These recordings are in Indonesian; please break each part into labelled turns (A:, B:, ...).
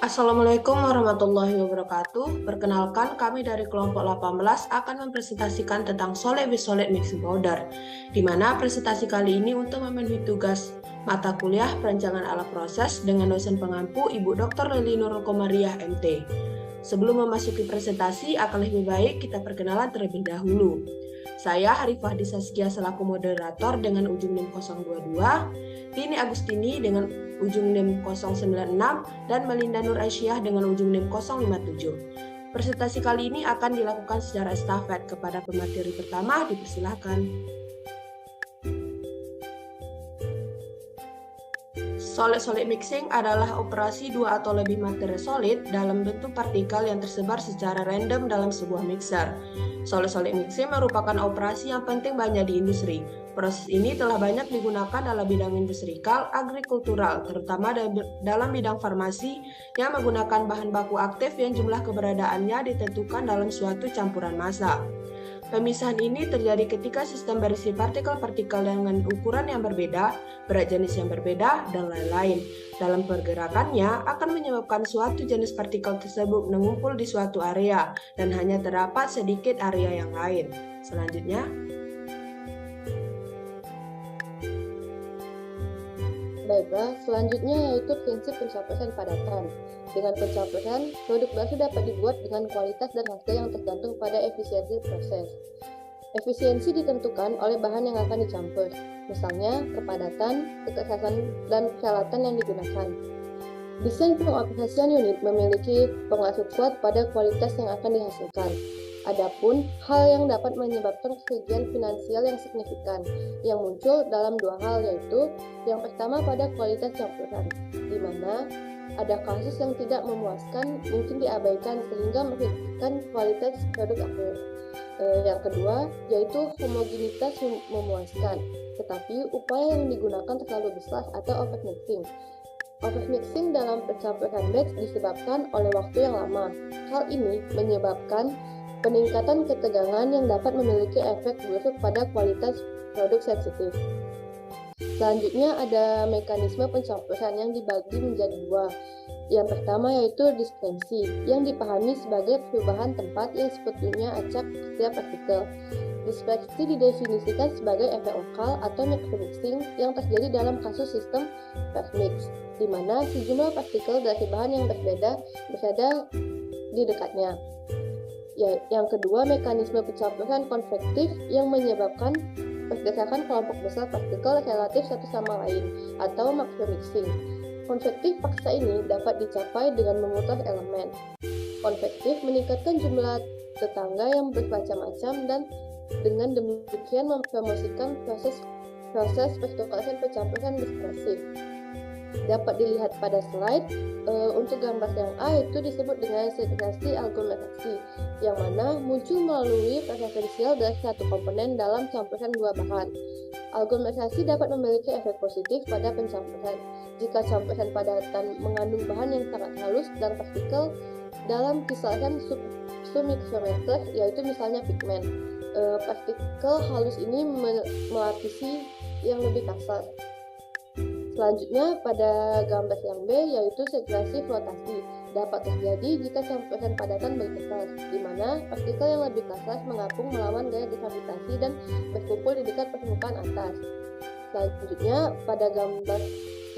A: Assalamualaikum warahmatullahi wabarakatuh. Perkenalkan, kami dari kelompok 18 akan mempresentasikan tentang solid with solid mixing powder, di mana presentasi kali ini untuk memenuhi tugas mata kuliah perancangan alat proses dengan dosen pengampu Ibu Dr. Leli Nurul Komariah MT. Sebelum memasuki presentasi, akan lebih baik kita perkenalan terlebih dahulu. Saya Harifah Disaskia selaku moderator dengan ujung NIM 022, Dini Agustini dengan ujung NIM 096, dan Melinda Nur Aisyah dengan ujung NIM 057. Presentasi kali ini akan dilakukan secara estafet. Kepada pemateri pertama, dipersilakan. Solid-solid mixing adalah operasi dua atau lebih materi solid dalam bentuk partikel yang tersebar secara random dalam sebuah mixer. Solid-solid mixing merupakan operasi yang penting banyak di industri. Proses ini telah banyak digunakan dalam bidang industrial, agrikultural, terutama dalam bidang farmasi yang menggunakan bahan baku aktif yang jumlah keberadaannya ditentukan dalam suatu campuran massa. Pemisahan ini terjadi ketika sistem berisi partikel-partikel dengan ukuran yang berbeda, berat jenis yang berbeda, dan lain-lain. Dalam pergerakannya akan menyebabkan suatu jenis partikel tersebut mengumpul di suatu area dan hanya terdapat sedikit area yang lain. Selanjutnya,
B: baiklah, selanjutnya yaitu prinsip pencapresan padatan. Dengan pencapresan, produk bakso dapat dibuat dengan kualitas dan harga yang tergantung pada efisiensi proses. Efisiensi ditentukan oleh bahan yang akan dicampur, misalnya kepadatan, kekerasan, dan peralatan yang digunakan. Desain pengoperasian unit memiliki pengaruh kuat pada kualitas yang akan dihasilkan. Adapun hal yang dapat menyebabkan kerugian finansial yang signifikan yang muncul dalam dua hal, yaitu yang pertama pada kualitas campuran, di mana ada kasus yang tidak memuaskan mungkin diabaikan sehingga merugikan kualitas produk akhir. Yang kedua yaitu homogenitas memuaskan, tetapi upaya yang digunakan terlalu besar atau overmixing. Overmixing dalam pencampuran batch disebabkan oleh waktu yang lama. Hal ini menyebabkan peningkatan ketegangan yang dapat memiliki efek buruk pada kualitas produk sensitif. Selanjutnya ada mekanisme pencampuran yang dibagi menjadi dua. Yang pertama yaitu dispersi, yang dipahami sebagai perubahan tempat yang sebetulnya acak setiap partikel. Dispersi didefinisikan sebagai efek lokal atau micromixing yang terjadi dalam kasus sistem permix, di mana sejumlah partikel dari bahan yang berbeda berada di dekatnya. Yang kedua, mekanisme pencampuran konvektif yang menyebabkan pergerakan kelompok besar partikel relatif satu sama lain atau macromixing. Konvektif paksa ini dapat dicapai dengan memutar elemen. Konvektif meningkatkan jumlah tetangga yang bermacam-macam dan dengan demikian mempromosikan proses pertukaran pencampuran dispersif. Dapat dilihat pada slide. Untuk gambar yang A itu disebut dengan segregasi aglomerasi, yang mana muncul melalui preferensial dari satu komponen dalam campuran dua bahan. Aglomerasi dapat memiliki efek positif pada pencampuran jika campuran padatan mengandung bahan yang sangat halus dan partikel dalam kisaran submikrometer, yaitu misalnya pigmen. Partikel halus ini melapisi yang lebih kasar. Selanjutnya pada gambar yang B yaitu segregasi flotasi dapat terjadi jika campuran padatan bergetar, di mana partikel yang lebih kasar mengapung melawan gaya gravitasi dan berkumpul di dekat permukaan atas. Selanjutnya pada gambar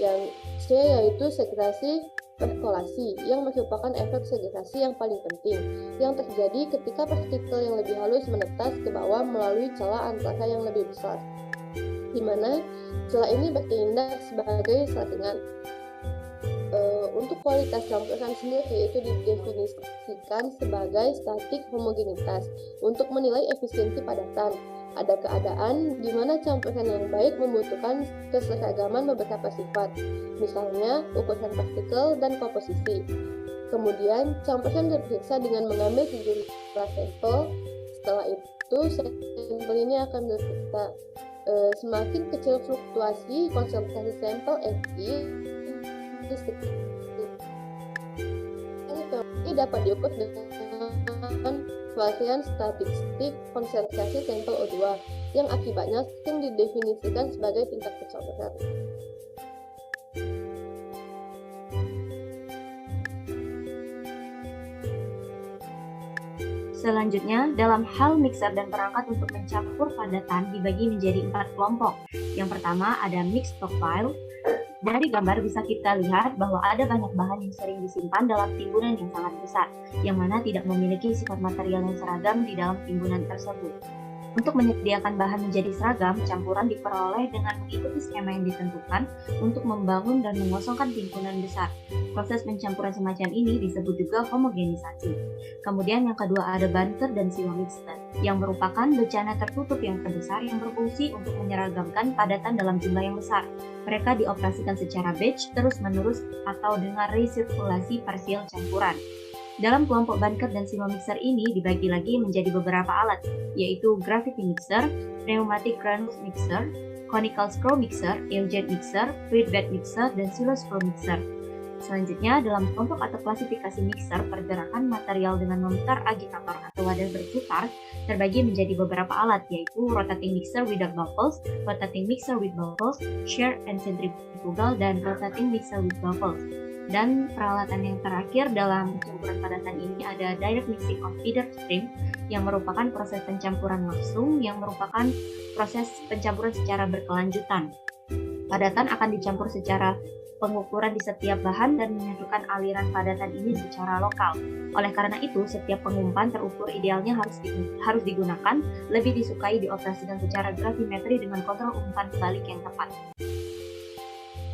B: yang C yaitu segregasi perkolasi yang merupakan efek segregasi yang paling penting yang terjadi ketika partikel yang lebih halus menetas ke bawah melalui celah antara yang lebih besar, di mana celah ini bertindak sebagai saringan. Untuk kualitas campuran sendiri itu didefinisikan sebagai statik homogenitas. Untuk menilai efisiensi padatan, ada keadaan di mana campuran yang baik membutuhkan keseragaman beberapa sifat, misalnya ukuran partikel dan komposisi. Kemudian campuran diperiksa dengan mengambil sejumlah sampel. Setelah itu sampel ini akan diperiksa. Semakin kecil fluktuasi konsentrasi sampel Fi, ini dapat diukur dengan varian statistik konsentrasi sampel O2 yang akibatnya sering didefinisikan sebagai tingkat pencampuran.
C: Selanjutnya, dalam hal mixer dan perangkat untuk mencampur padatan dibagi menjadi 4 kelompok. Yang pertama ada mix stockpile. Dari gambar bisa kita lihat bahwa ada banyak bahan yang sering disimpan dalam timbunan yang sangat besar, yang mana tidak memiliki sifat material yang seragam di dalam timbunan tersebut. Untuk menyediakan bahan menjadi seragam, campuran diperoleh dengan mengikuti skema yang ditentukan untuk membangun dan mengosongkan timbunan besar. Proses pencampuran semacam ini disebut juga homogenisasi. Kemudian yang kedua ada bunker dan silo mixer, yang merupakan bejana tertutup yang terbesar yang berfungsi untuk menyeragamkan padatan dalam jumlah yang besar. Mereka dioperasikan secara batch terus-menerus atau dengan resirkulasi parsial campuran. Dalam kelompok bunker dan silo mixer ini dibagi lagi menjadi beberapa alat, yaitu gravity mixer, pneumatic granules mixer, conical screw mixer, L-jet mixer, fluid bed mixer, dan silo screw mixer. Selanjutnya, dalam kelompok atau klasifikasi mixer, pergerakan material dengan memutar agitator atau wadah berputar terbagi menjadi beberapa alat, yaitu rotating mixer without bubbles, rotating mixer with bubbles, shear and centrifugal, dan rotating mixer with bubbles. Dan peralatan yang terakhir dalam pencampuran padatan ini ada direct mixing of feeder stream, yang merupakan proses pencampuran langsung yang merupakan proses pencampuran secara berkelanjutan. Padatan akan dicampur secara pengukuran di setiap bahan dan menyatukan aliran padatan ini secara lokal. Oleh karena itu, setiap pengumpan terukur idealnya harus digunakan, lebih disukai dioperasikan secara gravimetri dengan kontrol umpan balik yang tepat.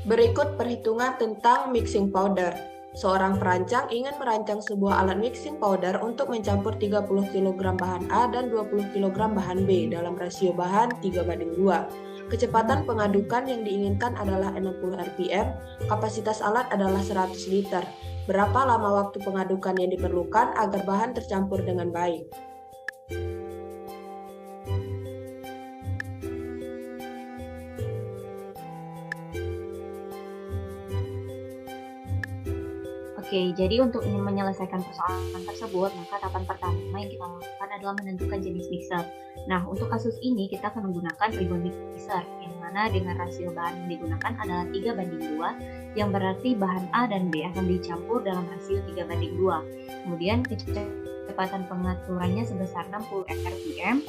A: Berikut perhitungan tentang mixing powder. Seorang perancang ingin merancang sebuah alat mixing powder untuk mencampur 30 kg bahan A dan 20 kg bahan B dalam rasio bahan 3:2. Kecepatan pengadukan yang diinginkan adalah 60 rpm, kapasitas alat adalah 100 liter. Berapa lama waktu pengadukan yang diperlukan agar bahan tercampur dengan baik?
C: Oke, jadi untuk menyelesaikan persoalan tersebut, maka tahapan pertama yang kita lakukan adalah menentukan jenis mixer. Nah, untuk kasus ini kita akan menggunakan ribbon mixer, yang mana dengan rasio bahan yang digunakan adalah 3:2, yang berarti bahan A dan B akan dicampur dalam rasio 3:2. Kemudian kecepatan pengaturannya sebesar 60 rpm,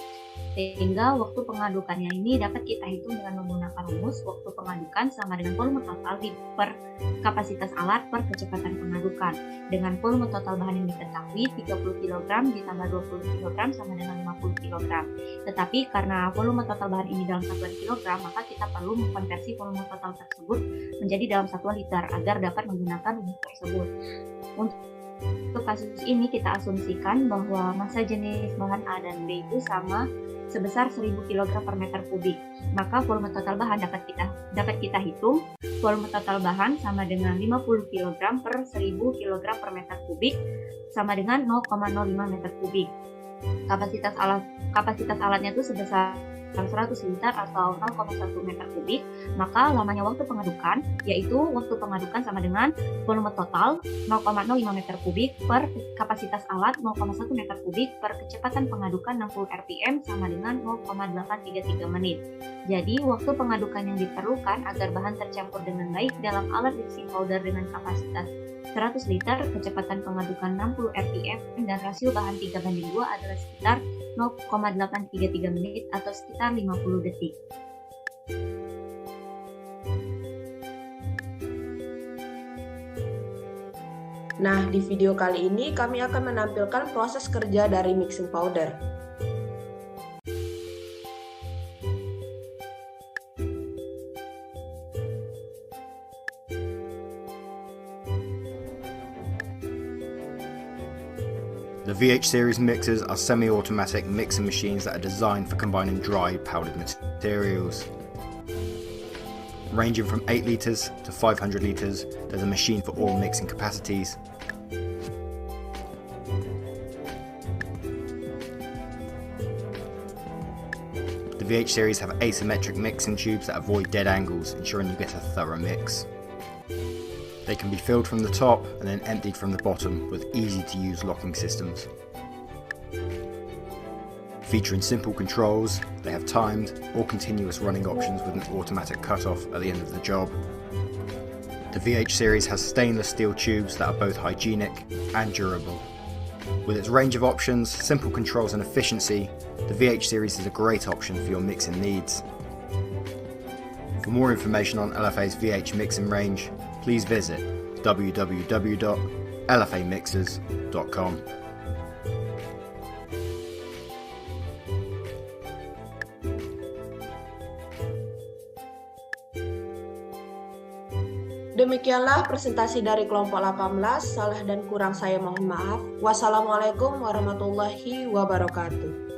C: sehingga waktu pengadukannya ini dapat kita hitung dengan menggunakan rumus waktu pengadukan sama dengan volume total per kapasitas alat per kecepatan pengadukan. Dengan volume total bahan yang diketahui 30 kg ditambah 20 kg sama dengan 50 kg. Tetapi karena volume total bahan ini dalam satuan kilogram, maka kita perlu mengkonversi volume total tersebut menjadi dalam satuan liter agar dapat menggunakan unit tersebut. Untuk kasus ini kita asumsikan bahwa massa jenis bahan A dan B itu sama sebesar 1000 kg per meter kubik. Maka volume total bahan dapat kita hitung. Volume total bahan sama dengan 50 kg per 1000 kg per meter kubik sama dengan 0,05 meter kubik. Kapasitas alatnya itu sebesar 100 liter atau 0,1 meter kubik, maka lamanya waktu pengadukan, yaitu waktu pengadukan sama dengan volume total 0,05 meter kubik per kapasitas alat 0,1 meter kubik per kecepatan pengadukan 60 rpm sama dengan 0,833 menit. Jadi, waktu pengadukan yang diperlukan agar bahan tercampur dengan baik dalam alat mixing powder dengan kapasitas 100 liter, kecepatan pengadukan 60 rpm, dan rasio bahan 3:2 adalah sekitar 0,833 menit atau sekitar 50 detik.
A: Nah, di video kali ini kami akan menampilkan proses kerja dari mixing powder.
D: The VH series mixers are semi-automatic mixing machines that are designed for combining dry powdered materials. Ranging from 8 litres to 500 litres, there's a machine for all mixing capacities. The VH series have asymmetric mixing tubes that avoid dead angles, ensuring you get a thorough mix. They can be filled from the top and then emptied from the bottom with easy-to-use locking systems. Featuring simple controls, they have timed or continuous running options with an automatic cut-off at the end of the job. The VH series has stainless steel tubes that are both hygienic and durable. With its range of options, simple controls and efficiency, the VH series is a great option for your mixing needs. For more information on LFA's VH mixing range, please visit www.lfamixers.com.
A: Demikianlah presentasi dari kelompok 18, salah dan kurang saya mohon maaf. Wassalamualaikum warahmatullahi wabarakatuh.